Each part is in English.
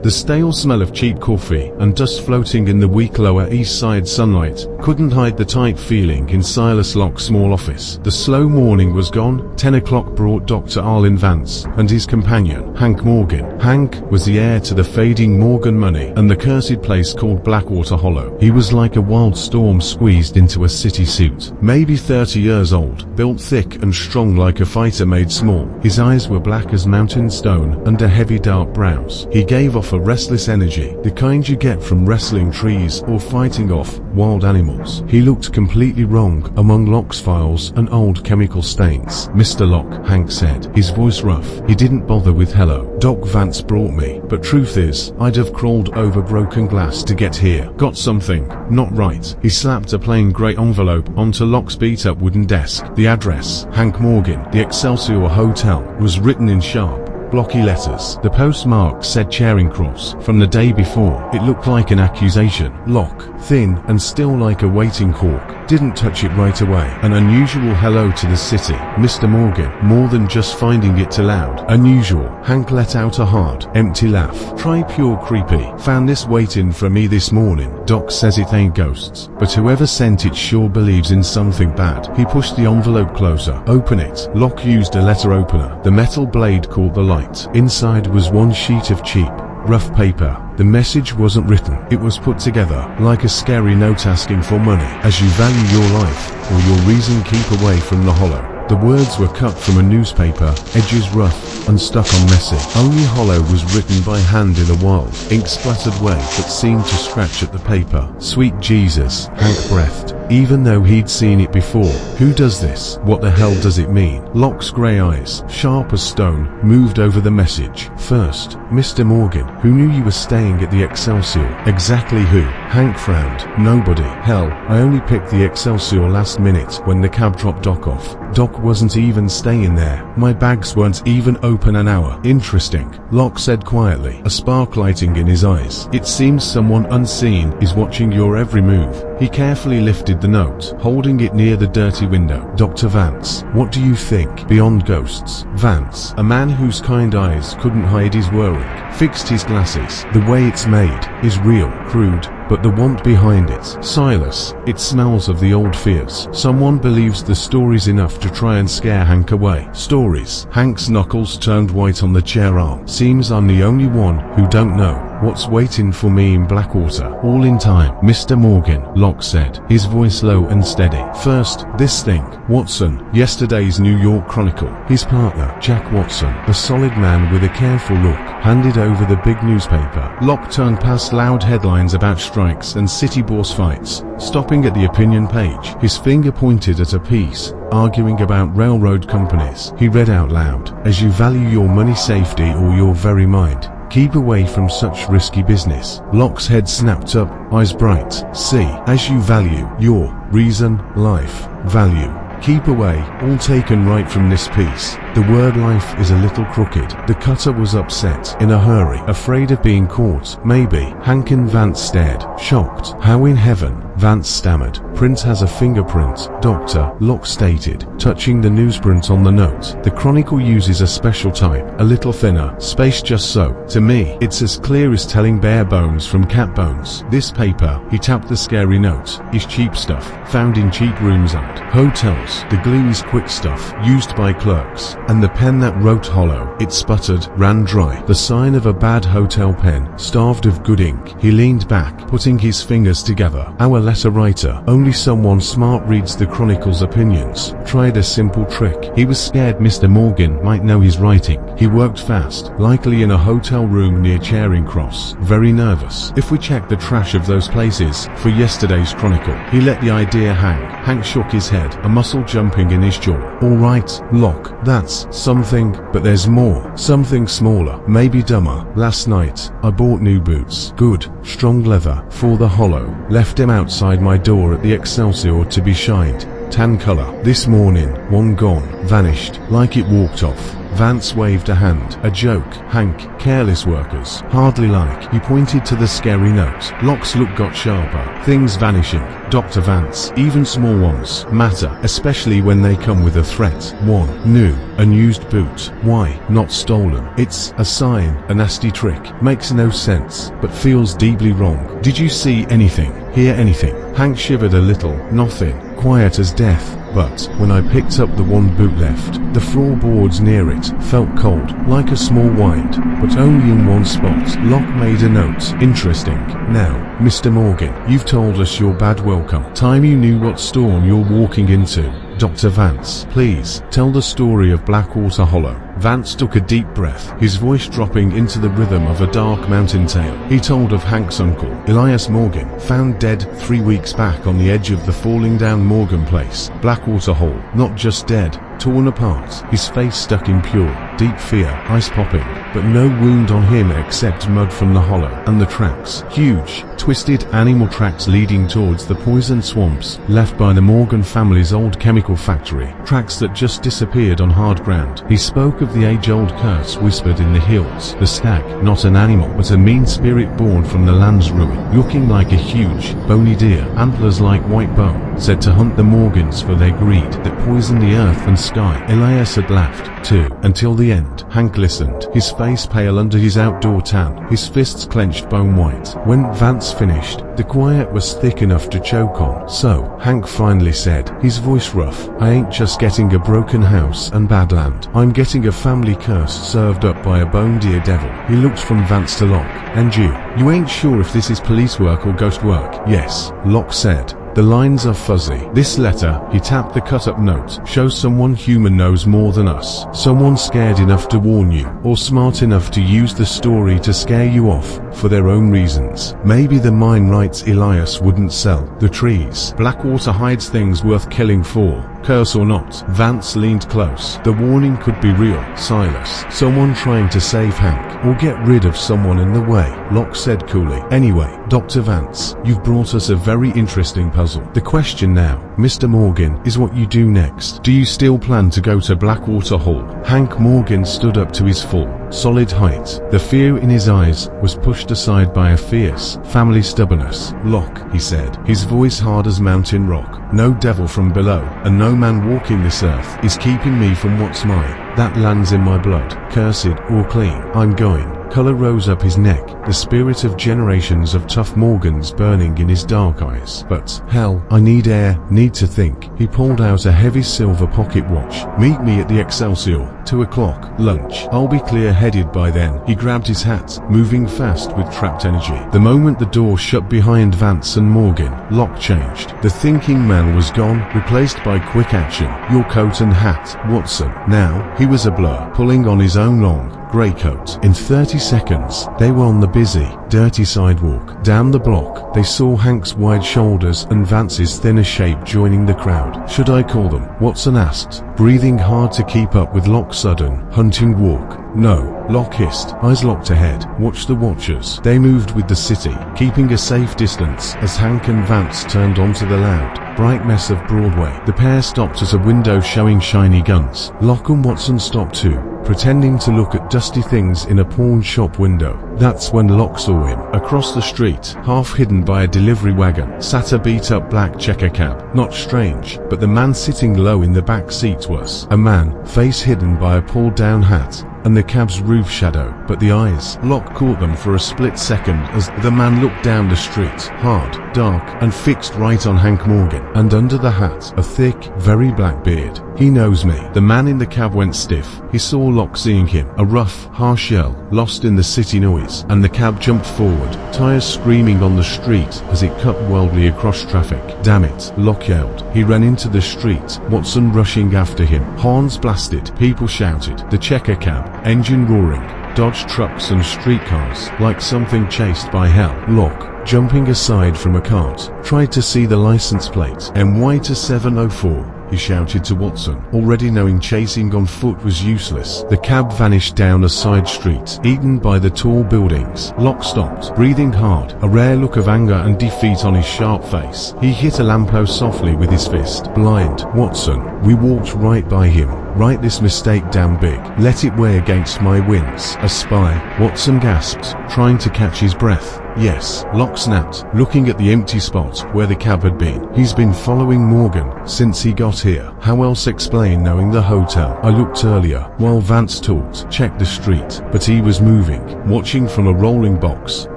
The stale smell of cheap coffee and dust floating in the weak Lower East Side sunlight couldn't hide the tight feeling in Silas Locke's small office. The slow morning was gone. 10 o'clock brought Dr. Arlen Vance and his companion, Hank Morgan. Hank was the heir to the fading Morgan money and the cursed place called Blackwater Hollow. He was like a wild storm squeezed into a city suit. Maybe 30 years old, built thick and strong like a fighter made small. His eyes were black as mountain stone under heavy dark brows. He gave off a restless energy, the kind you get from wrestling trees or fighting off wild animals. He looked completely wrong among Locke's files and old chemical stains. "Mr. Locke," Hank said, his voice rough. He didn't bother with hello. "Doc Vance brought me, but truth is, I'd have crawled over broken glass to get here. Got something not right." He slapped a plain grey envelope onto Locke's beat-up wooden desk. The address, Hank Morgan, the Excelsior Hotel, was written in sharp, blocky letters. The postmark said Charing Cross. From the day before, it looked like an accusation. Locke, thin and still like a waiting cork, didn't touch it right away. An unusual hello to the city, Mr. Morgan, more than just finding it too loud. Unusual. Hank let out a hard, empty laugh. "Try pure creepy. Found this waiting for me this morning. Doc says it ain't ghosts, but whoever sent it sure believes in something bad." He pushed the envelope closer. "Open it." Locke used a letter opener. The metal blade caught the light. Inside was one sheet of cheap, rough paper. The message wasn't written. It was put together, like a scary note asking for money. "As you value your life, or your reason, keep away from the hollow." The words were cut from a newspaper, edges rough and stuck on messy. Only hollow was written by hand in a wild, ink-splattered way that seemed to scratch at the paper. "Sweet Jesus," Hank breathed, even though he'd seen it before. "Who does this? What the hell does it mean?" Locke's grey eyes, sharp as stone, moved over the message. "First, Mr. Morgan, who knew you were staying at the Excelsior?" "Exactly who?" Hank frowned. "Nobody. Hell, I only picked the Excelsior last minute when the cab dropped Doc off. Doc wasn't even staying there. My bags weren't even open an hour." "Interesting," Locke said quietly, a spark lighting in his eyes. "It seems someone unseen is watching your every move." He carefully lifted the note, holding it near the dirty window. "Dr. Vance, what do you think? Beyond ghosts?" Vance, a man whose kind eyes couldn't hide his worry, fixed his glasses. "The way it's made is real, crude, but the want behind it. Silas, it smells of the old fears. Someone believes the stories enough to try and scare Hank away." "Stories?" Hank's knuckles turned white on the chair arm. "Seems I'm the only one who don't know what's waiting for me in Blackwater. All in time, Mr. Morgan," Locke said, his voice low and steady. "First, this thing, Watson, yesterday's New York Chronicle." His partner, Jack Watson, a solid man with a careful look, handed over the big newspaper. Locke turned past loud headlines about strikes and city boss fights, stopping at the opinion page. His finger pointed at a piece arguing about railroad companies. He read out loud, "As you value your money, safety, or your very mind, keep away from such risky business." Locke's head snapped up, eyes bright. "See, as you value your reason, life, value, keep away," all taken right from this piece. The word life is a little crooked. The cutter was upset, in a hurry, afraid of being caught. "Maybe." Hank and Vance stared, shocked. "How in heaven?" Vance stammered. "Print has a fingerprint, Doctor," Locke stated, touching the newsprint on the note. "The Chronicle uses a special type, a little thinner, spaced just so. To me, it's as clear as telling bare bones from cat bones. This paper," he tapped the scary note, "is cheap stuff, found in cheap rooms and hotels. The glue is quick stuff, used by clerks. And the pen that wrote hollow," it sputtered, "ran dry. The sign of a bad hotel pen, starved of good ink." He leaned back, putting his fingers together. "Our letter writer, only someone smart reads the Chronicle's opinions. Tried a simple trick. He was scared Mr. Morgan might know his writing. He worked fast, likely in a hotel room near Charing Cross. Very nervous. If we check the trash of those places for yesterday's Chronicle." He let the idea hang. Hank shook his head, a muscle jumping in his jaw. "All right, Locke, that's something, but there's more. Something smaller, maybe dumber. Last night, I bought new boots. Good, strong leather, for the hollow. Left them outside my door at the Excelsior to be shined. Tan color. This morning, one gone, vanished, like it walked off." Vance waved a hand. A joke, Hank. Careless workers. Hardly like. He pointed to the scary note. Locke's look got sharper. Things vanishing. Dr. Vance. Even small ones matter, especially when they come with a threat. 1. New. Unused boot. Why? Not stolen. It's a sign. A nasty trick. Makes no sense, but feels deeply wrong. Did you see anything? Hear anything? Hank shivered a little. Nothing. Quiet as death. But when I picked up the one boot left, the floorboards near it felt cold, like a small wind, but only in one spot. Locke made a note. Interesting. Now, Mr. Morgan, you've told us your bad welcome. Time you knew what storm you're walking into. Dr. Vance, please, tell the story of Blackwater Hollow. Vance took a deep breath, his voice dropping into the rhythm of a dark mountain tale. He told of Hank's uncle, Elias Morgan, found dead 3 weeks back on the edge of the falling down Morgan place. Blackwater Hole, not just dead, torn apart, his face stuck in pure, deep fear, ice popping, but no wound on him except mud from the hollow, and the tracks, huge, twisted animal tracks leading towards the poison swamps left by the Morgan family's old chemical factory, tracks that just disappeared on hard ground. He spoke of the age-old curse whispered in the hills, the stag, not an animal but a mean spirit born from the land's ruin, looking like a huge, bony deer, antlers like white bone, said to hunt the Morgans for their greed that poisoned the earth and sky. Elias had laughed, too, until the end. Hank listened, his face pale under his outdoor tan, his fists clenched bone white. When Vance finished, the quiet was thick enough to choke on. So, Hank finally said, his voice rough, I ain't just getting a broken house and bad land. I'm getting a family curse served up by a bone-deer devil. He looked from Vance to Locke. And you ain't sure if this is police work or ghost work? Yes, Locke said. The lines are fuzzy. This letter, he tapped the cut-up note, shows someone human knows more than us. Someone scared enough to warn you, or smart enough to use the story to scare you off, for their own reasons. Maybe the mine rights Elias wouldn't sell. The trees. Blackwater hides things worth killing for. Curse or not. Vance leaned close. The warning could be real. Silas. Someone trying to save Hank, or get rid of someone in the way. Locke said coolly. Anyway, Dr. Vance, you've brought us a very interesting puzzle. The question now, Mr. Morgan, is what you do next. Do you still plan to go to Blackwater Hall? Hank Morgan stood up to his full, solid height. The fear in his eyes was pushed aside by a fierce, family stubbornness. Locke, he said, his voice hard as mountain rock. No devil from below, and no man walking this earth is keeping me from what's mine. That lands in my blood, cursed or clean. I'm going. Color rose up his neck, the spirit of generations of tough Morgans burning in his dark eyes. But, hell, I need air, need to think. He pulled out a heavy silver pocket watch. Meet me at the Excelsior, 2 o'clock, lunch. I'll be clear-headed by then. He grabbed his hat, moving fast with trapped energy. The moment the door shut behind Vance and Morgan, Locke changed. The thinking man was gone, replaced by quick action. Your coat and hat, Watson. Now, he was a blur, pulling on his own long, grey coat. In 30 seconds, they were on the busy, dirty sidewalk. Down the block, they saw Hank's wide shoulders and Vance's thinner shape joining the crowd. Should I call them? Watson asked, breathing hard to keep up with Locke's sudden, hunting walk. No, Locke hissed, eyes locked ahead. Watch the watchers. They moved with the city, keeping a safe distance as Hank and Vance turned onto the loud, bright mess of Broadway. The pair stopped at a window showing shiny guns. Locke and Watson stopped too, pretending to look at dusty things in a pawn shop window. That's when Locke saw him. Across the street, half hidden by a delivery wagon, sat a beat-up black checker cab. Not strange, but the man sitting low in the back seat was a man, face hidden by a pulled-down hat, and the cab's roof shadow, but the eyes. Locke caught them for a split second as the man looked down the street, hard, dark, and fixed right on Hank Morgan, and under the hat, a thick, very black beard. He knows me. The man in the cab went stiff. He saw Locke seeing him, a rough, harsh yell, lost in the city noise, and the cab jumped forward, tires screaming on the street as it cut wildly across traffic. Damn it, Locke yelled. He ran into the street, Watson rushing after him. Horns blasted, people shouted. The checker cab, engine roaring, dodged trucks and streetcars like something chased by hell. Locke, jumping aside from a cart, tried to see the license plate. MY-704. He shouted to Watson, already knowing chasing on foot was useless. The cab vanished down a side street, eaten by the tall buildings. Locke stopped, breathing hard, a rare look of anger and defeat on his sharp face. He hit a lamppost softly with his fist. Blind, Watson. We walked right by him. Write this mistake down big. Let it weigh against my wins. A spy, Watson gasped, trying to catch his breath. Yes, Locke snapped, looking at the empty spot where the cab had been. He's been following Morgan since he got here. How else explain knowing the hotel? I looked earlier while Vance talked, checked the street, but he was moving, watching from a rolling box.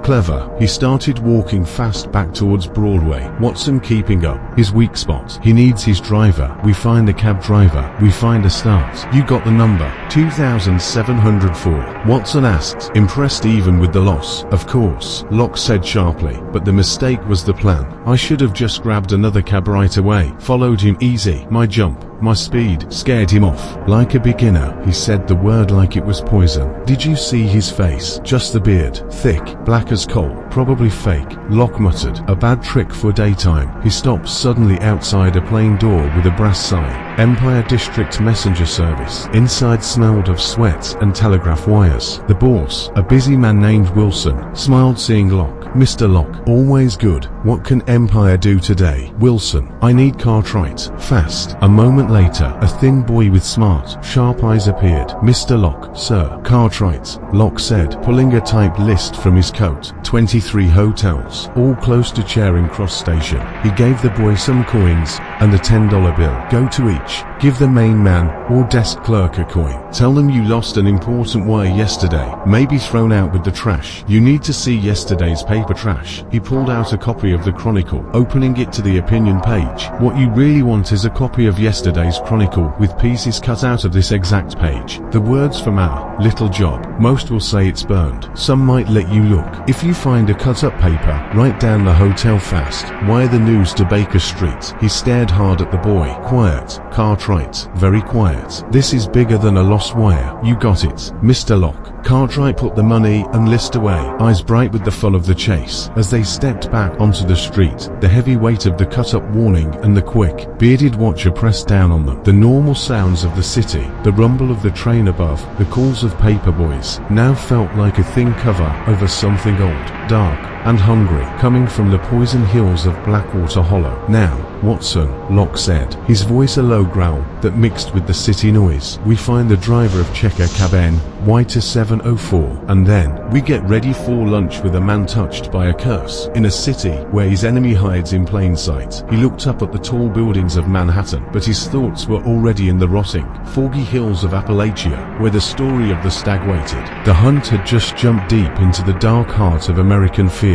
Clever. He started walking fast back towards Broadway. Watson keeping up. His weak spot. He needs his driver. We find the cab driver. We find a start. You got the number. 2704. Watson asked, impressed even with the loss. Of course, Locke said sharply, but the mistake was the plan. I should have just grabbed another cab right away. Followed him easy. My jump, my speed, scared him off. Like a beginner, he said the word like it was poison. Did you see his face? Just the beard. Thick, black as coal. Probably fake. Locke muttered. A bad trick for daytime. He stopped suddenly outside a plain door with a brass sign. Empire District Messenger Service. Inside smelled of sweat and telegraph wires. The boss, a busy man named Wilson, smiled seeing Locke. Mr. Locke, always good. What can Empire do today? Wilson, I need Cartwright. Fast. A moment later, a thin boy with smart, sharp eyes appeared. Mr. Locke, sir. Cartwright, Locke said, pulling a typed list from his coat. 23 hotels, all close to Charing Cross Station. He gave the boy some coins and a $10 bill. Go to each. Give the main man or desk clerk a coin. Tell them you lost an important wire yesterday, maybe thrown out with the trash. You need to see yesterday's paper trash. He pulled out a copy of the Chronicle, opening it to the opinion page. What you really want is a copy of yesterday's Chronicle with pieces cut out of this exact page. The words from our little job. Most will say it's burned. Some might let you look. If you find a cut-up paper, write down the hotel fast. Wire the news to Baker Street. He stared hard at the boy. Quiet. Cartwright. Very quiet. This is bigger than a lost wire. You got it, Mr. Locke. Cartwright put the money and list away, eyes bright with the fun of the chase. As they stepped back onto the street, the heavy weight of the cut-up warning and the quick, bearded watcher pressed down on them. The normal sounds of the city, the rumble of the train above, the calls of paper boys, now felt like a thin cover over something old, dark, and hungry, coming from the poison hills of Blackwater Hollow. Now, Watson, Locke said, his voice a low growl that mixed with the city noise. We find the driver of Checker Cab NY2704, and then we get ready for lunch with a man touched by a curse. In a city where his enemy hides in plain sight, he looked up at the tall buildings of Manhattan, but his thoughts were already in the rotting, foggy hills of Appalachia, where the story of the stag waited. The hunt had just jumped deep into the dark heart of American fear.